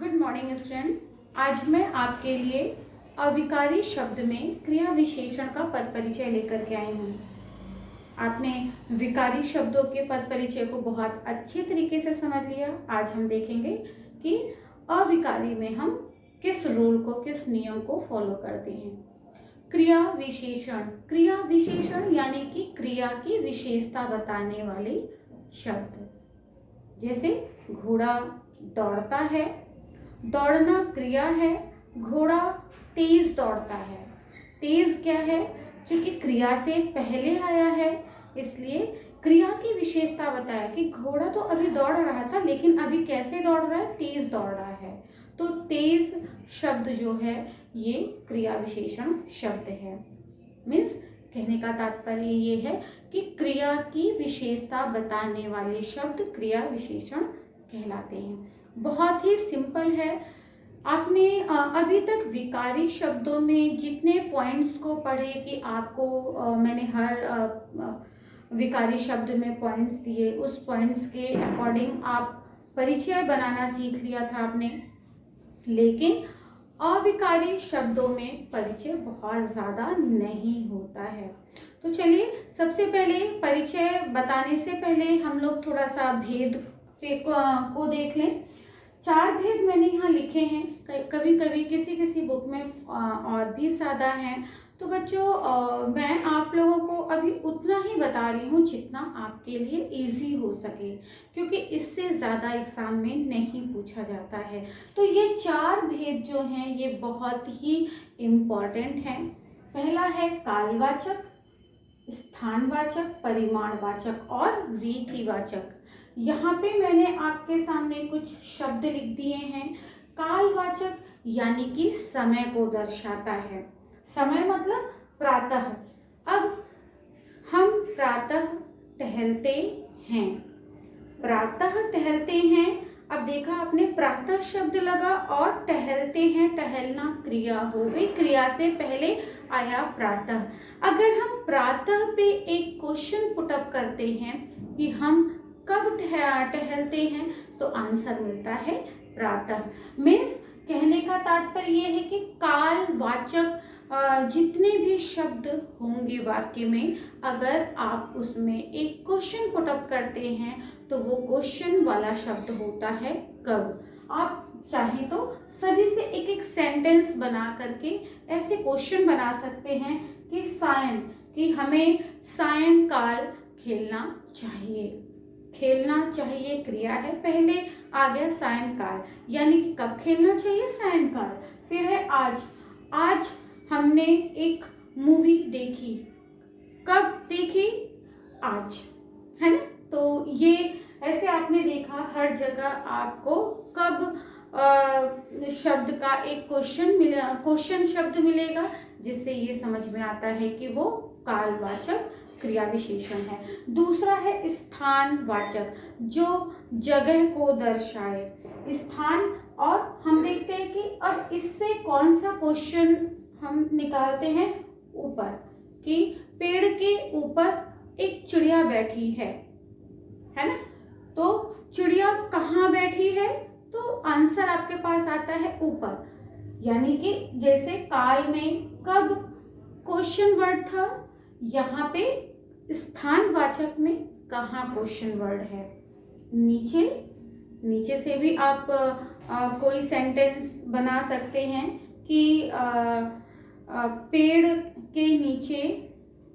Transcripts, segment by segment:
Good morning student. आज मैं आपके लिए अविकारी शब्द में क्रिया विशेषण का पद परिचय लेकर के आई हूँ। आपने विकारी शब्दों के पद परिचय को बहुत अच्छे तरीके से समझ लिया। आज हम देखेंगे कि अविकारी में हम किस रूल को, किस नियम को फॉलो करते हैं। क्रिया विशेषण, क्रिया विशेषण यानी कि क्रिया की विशेषता बताने वाले शब्द। जैसे घोड़ा दौड़ता है, दौड़ना क्रिया है। घोड़ा तेज दौड़ता है। तेज क्या है? क्योंकि क्रिया से पहले आया है, इसलिए क्रिया की विशेषता बताया कि घोड़ा तो अभी दौड़ रहा था, लेकिन अभी कैसे दौड़ रहा है? तेज दौड़ रहा है। तो तेज शब्द जो है ये क्रिया विशेषण शब्द है। मीन्स कहने का तात्पर्य ये है कि क्रिया की विशेषता बताने वाले शब्द क्रिया विशेषण कहलाते हैं। बहुत ही सिंपल है। आपने अभी तक विकारी शब्दों में जितने पॉइंट्स को पढ़े कि आपको मैंने हर विकारी शब्द में पॉइंट्स दिए, उस पॉइंट्स के अकॉर्डिंग आप परिचय बनाना सीख लिया था आपने। लेकिन अविकारी शब्दों में परिचय बहुत ज़्यादा नहीं होता है। तो चलिए, सबसे पहले परिचय बताने से पहले हम लोग थोड़ा सा भेद को देख लें। 4 भेद मैंने यहाँ लिखे हैं। कभी कभी किसी किसी बुक में और भी ज़्यादा हैं। तो बच्चों, मैं आप लोगों को अभी उतना ही बता रही हूँ जितना आपके लिए इजी हो सके, क्योंकि इससे ज़्यादा एग्ज़ाम में नहीं पूछा जाता है। तो ये 4 भेद जो हैं ये बहुत ही इम्पॉर्टेंट हैं। पहला है कालवाचक, स्थानवाचक, परिमाणवाचक और रीतिवाचक। यहाँ पे मैंने आपके सामने कुछ शब्द लिख दिए हैं। कालवाचक यानी कि समय को दर्शाता है। समय मतलब प्रातः। अब हम प्रातः टहलते हैं, प्रातः टहलते हैं। अब देखा आपने, प्रातः शब्द लगा और टहलते हैं, टहलना क्रिया हो गई, क्रिया से पहले आया प्रातः। अगर हम प्रातः पे एक क्वेश्चन पुटअप करते हैं कि हम कब टहलते हैं, तो आंसर मिलता है प्रातः। मीन्स कहने का तात्पर्य यह है कि कालवाचक जितने भी शब्द होंगे वाक्य में, अगर आप उसमें एक क्वेश्चन पुटअप करते हैं तो वो क्वेश्चन वाला शब्द होता है कब। आप चाहें तो सभी से एक एक सेंटेंस बना करके ऐसे क्वेश्चन बना सकते हैं कि कि हमें सायंकाल खेलना चाहिए। खेलना चाहिए क्रिया है, पहले आ गया सायंकाल, यानी कि कब खेलना चाहिए? सायंकाल। फिर है आज हमने एक मूवी देखी, कब देखी? आज, है ना। तो ये ऐसे आपने देखा हर जगह आपको कब शब्द का एक क्वेश्चन शब्द मिलेगा, जिससे ये समझ में आता है कि वो कालवाचक क्रिया विशेषण है। दूसरा है स्थानवाचक, जो जगह को दर्शाए। स्थान, और हम देखते हैं कि अब इससे कौन सा क्वेश्चन हम निकालते हैं? ऊपर, कि पेड़ के ऊपर एक चिड़िया बैठी है ना। तो चिड़िया कहाँ बैठी है? तो आंसर आपके पास आता है ऊपर। यानी कि जैसे काल में कब क्वेश्चन वर्ड था, यहाँ पे स्थानवाचक में कहाँ क्वेश्चन वर्ड है? नीचे से भी आप कोई सेंटेंस बना सकते हैं कि पेड़ के नीचे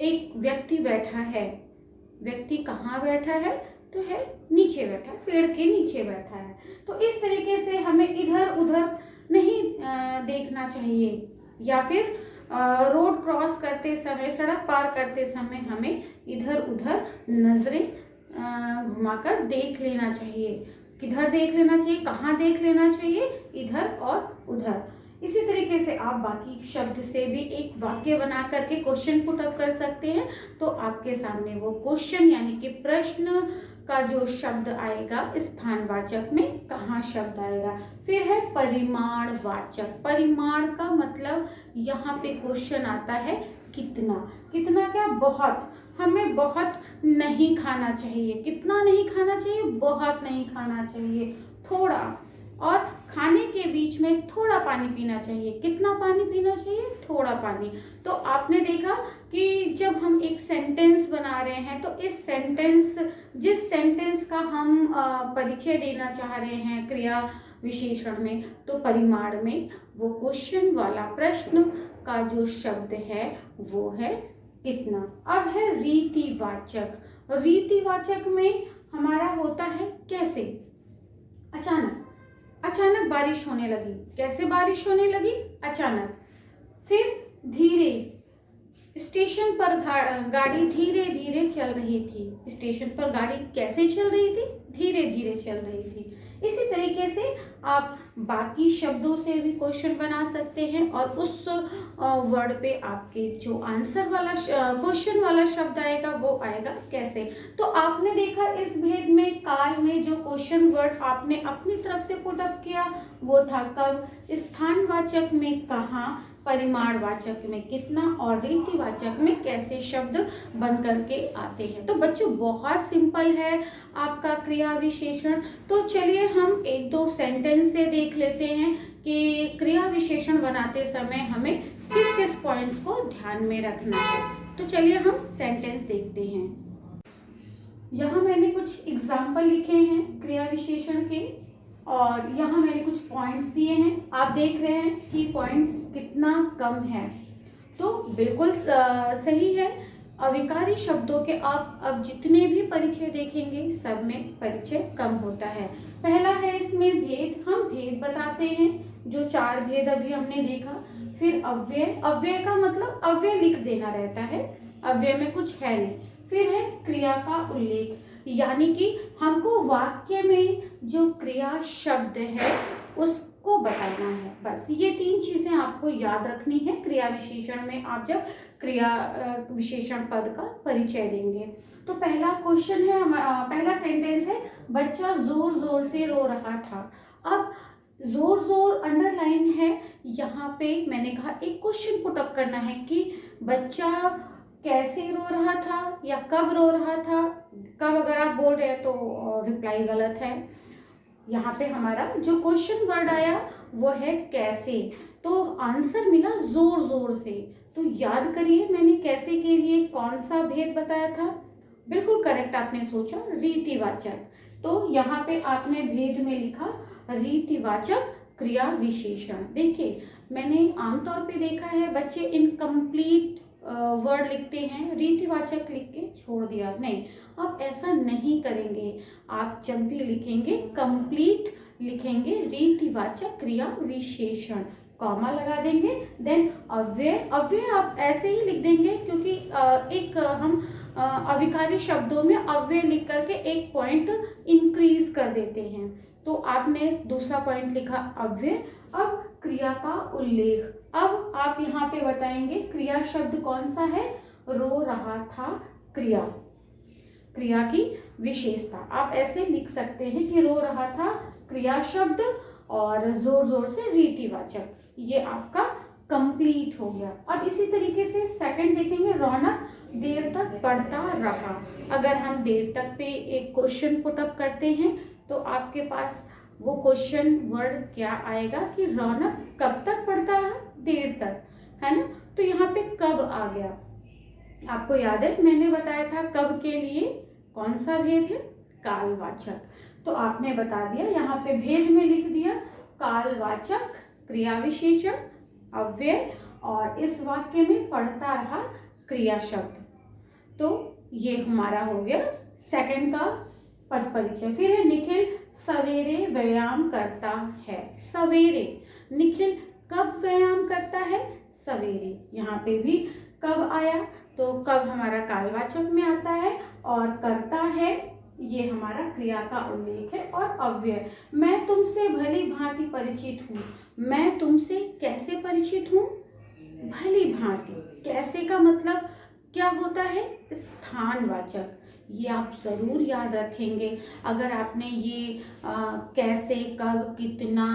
एक व्यक्ति बैठा है। व्यक्ति कहाँ बैठा है? तो है नीचे बैठा है, पेड़ के नीचे बैठा है। तो इस तरीके से हमें इधर उधर नहीं देखना चाहिए, या फिर रोड क्रॉस करते समय, सड़क पार करते समय हमें इधर उधर नजरें घुमाकर देख लेना चाहिए। किधर देख लेना चाहिए? कहाँ देख लेना चाहिए? इधर और उधर। इसी तरीके से आप बाकी शब्द से भी एक वाक्य बना करके क्वेश्चन पुटअप कर सकते हैं। तो आपके सामने वो क्वेश्चन यानी कि प्रश्न का जो शब्द आएगा, स्थानवाचक में कहाँ शब्द आएगा। फिर है परिमाणवाचक। परिमाण का मतलब यहाँ पे क्वेश्चन आता है कितना। कितना क्या? बहुत। हमें बहुत नहीं खाना चाहिए। कितना नहीं खाना चाहिए? बहुत नहीं खाना चाहिए। थोड़ा, और खाने के बीच में थोड़ा पानी पीना चाहिए। कितना पानी पीना चाहिए? थोड़ा पानी। तो आपने देखा कि जब हम एक सेंटेंस बना रहे हैं तो जिस सेंटेंस का हम परिचय देना चाह रहे हैं क्रिया विशेषण में, तो परिमाण में वो क्वेश्चन वाला प्रश्न का जो शब्द है वो है कितना। अब है रीतिवाचक। रीतिवाचक में हमारा होता है कैसे। अचानक बारिश होने लगी। कैसे बारिश होने लगी? अचानक। फिर धीरे, स्टेशन पर गाड़ी धीरे धीरे चल रही थी। स्टेशन पर गाड़ी कैसे चल रही थी? धीरे धीरे चल रही थी। इसी तरीके से आप बाकी शब्दों से भी क्वेश्चन बना सकते हैं और उस वर्ड पे आपके जो आंसर वाला क्वेश्चन वाला शब्द आएगा वो आएगा कैसे। तो आपने देखा इस भेद में काल में जो क्वेश्चन वर्ड आपने अपनी तरफ से पुट अप किया वो था कब, स्थानवाचक में कहाँ, परिमाणवाचक में कितना और रीतिवाचक में कैसे शब्द बन करके आते हैं। तो बच्चों बहुत सिंपल है आपका क्रिया विशेषण। तो चलिए हम एक दो सेंटेंस से देख लेते हैं कि क्रिया विशेषण बनाते समय हमें किस किस पॉइंट्स को ध्यान में रखना है। तो चलिए हम सेंटेंस देखते हैं। यहाँ मैंने कुछ एग्जाम्पल लिखे हैं क्रिया विशेषण के और यहाँ मैंने कुछ पॉइंट्स दिए हैं। आप देख रहे हैं कि पॉइंट्स कितना कम है, तो बिल्कुल सही है। अविकारी शब्दों के आप अब जितने भी परिचय देखेंगे सब में परिचय कम होता है। पहला है इसमें भेद। हम भेद बताते हैं, जो 4 भेद अभी हमने देखा। फिर अव्यय। अव्यय का मतलब अव्यय लिख देना रहता है, अव्यय में कुछ है नहीं। फिर है क्रिया का उल्लेख, यानी कि हमको वाक्य में जो क्रिया शब्द है उसको बताना है। बस ये 3 चीजें आपको याद रखनी है क्रिया विशेषण में, आप जब क्रिया विशेषण पद का परिचय देंगे। तो पहला क्वेश्चन है, पहला सेंटेंस है, बच्चा जोर जोर से रो रहा था। अब जोर जोर अंडरलाइन है, यहाँ पे मैंने कहा एक क्वेश्चन पुट अप करना है कि बच्चा कैसे रो रहा था या कब रो रहा था। कब अगर आप बोल रहे हैं तो रिप्लाई गलत है। यहाँ पे हमारा जो क्वेश्चन वर्ड आया वो है कैसे, तो आंसर मिला जोर जोर से। तो याद करिए मैंने कैसे के लिए कौन सा भेद बताया था। बिल्कुल करेक्ट आपने सोचा, रीतिवाचक। तो यहाँ पे आपने भेद में लिखा रीतिवाचक क्रिया विशेषण। देखिए मैंने आमतौर पे देखा है बच्चे इनकम्प्लीट वर्ड लिखते हैं, रीतिवाचक लिख के छोड़ दिया। नहीं, आप ऐसा नहीं करेंगे। आप जब भी लिखेंगे कंप्लीट लिखेंगे, रीतिवाचक क्रिया विशेषण, कॉमा लगा देंगे, देन अव्यय। अव्यय आप ऐसे ही लिख देंगे क्योंकि एक हम अविकारी शब्दों में अव्यय लिख करके एक पॉइंट इंक्रीज कर देते हैं। तो आपने दूसरा पॉइंट लिखा अव्यय। अब क्रिया का उल्लेख। अब आप यहाँ पे बताएंगे क्रिया शब्द कौन सा है, रो रहा था क्रिया, क्रिया की विशेषता। आप ऐसे लिख सकते हैं कि रो रहा था क्रिया शब्द और जोर जोर से रीतिवाचक। ये आपका कंप्लीट हो गया। अब इसी तरीके से सेकंड देखेंगे, रौनक देर तक पढ़ता रहा। अगर हम देर तक पे एक क्वेश्चन पुट अप करते हैं तो आपके पास वो क्वेश्चन वर्ड क्या आएगा कि रौनक कब तक पढ़ता रहा, देर तक, है ना। तो यहाँ पे कब आ गया, आपको याद है मैंने बताया था कब के लिए कौन सा भेद है, कालवाचक। तो आपने बता दिया, यहाँ पे भेद में लिख दिया कालवाचक क्रिया विशेषण अव्यय और इस वाक्य में पढ़ता रहा क्रिया शब्द। तो ये हमारा हो गया सेकंड का पद परिचय। फिर है निखिल सवेरे व्यायाम करता है। सवेरे, निखिल कब व्यायाम करता है, सवेरे। यहाँ पे भी कब आया, तो कब हमारा कालवाचक में आता है और करता है ये हमारा क्रिया का उल्लेख है। और अव्यय, मैं तुमसे भली भांति परिचित हूँ। मैं तुमसे कैसे परिचित हूँ, भली भांति। कैसे का मतलब क्या होता है, स्थानवाचक। ये आप जरूर याद रखेंगे। अगर आपने ये कैसे, कब, कितना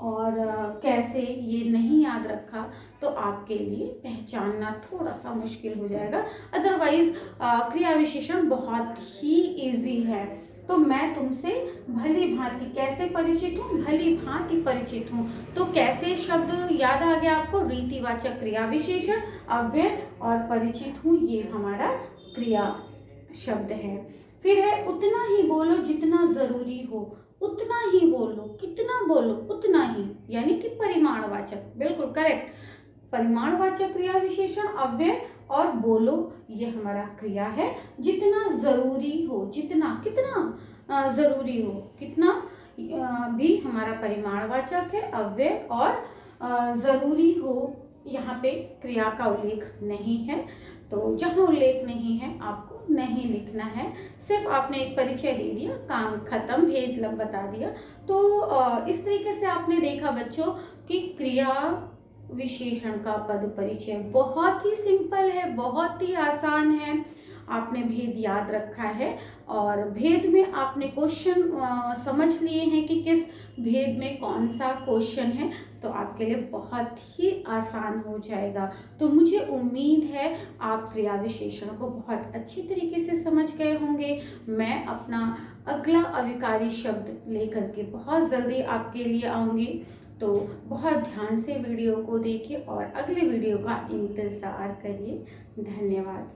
और कैसे ये नहीं याद रखा तो आपके लिए पहचानना थोड़ा सा मुश्किल हो जाएगा। अदरवाइज क्रिया विशेषण बहुत ही इजी है। तो तो मैं तुमसे भली भांति, कैसे परिचित हूँ, भली भांति परिचित हूँ। तो कैसे शब्द याद आ गया आपको, रीतिवाचक क्रिया विशेषण, अव्यय और परिचित हूँ, ये हमारा क्रिया शब्द है। फिर है उतना ही बोलो जितना जरूरी हो, उतना ही बोलो, कितना बोलो, उतना ही, यानी कि परिमाणवाचक, बिल्कुल करेक्ट। परिमाणवाचक क्रिया विशेषण, अव्यय और बोलो, ये हमारा क्रिया है। जितना जरूरी हो, जितना, कितना जरूरी हो, कितना भी हमारा परिमाणवाचक है, अव्यय और जरूरी हो, यहाँ पे क्रिया का उल्लेख नहीं है। तो जहाँ उल्लेख नहीं है आपको नहीं लिखना है, सिर्फ आपने एक परिचय दे दिया, काम खत्म, भेद बता दिया। तो इस तरीके से आपने देखा बच्चों कि क्रिया विशेषण का पद परिचय बहुत ही सिंपल है, बहुत ही आसान है। आपने भेद याद रखा है और भेद में आपने क्वेश्चन समझ लिए हैं कि किस भेद में कौन सा क्वेश्चन है, तो आपके लिए बहुत ही आसान हो जाएगा। तो मुझे उम्मीद है आप क्रिया विशेषण को बहुत अच्छी तरीके से समझ गए होंगे। मैं अपना अगला अविकारी शब्द लेकर के बहुत जल्दी आपके लिए आऊँगी। तो बहुत ध्यान से वीडियो को देखिए और अगले वीडियो का इंतज़ार करिए। धन्यवाद।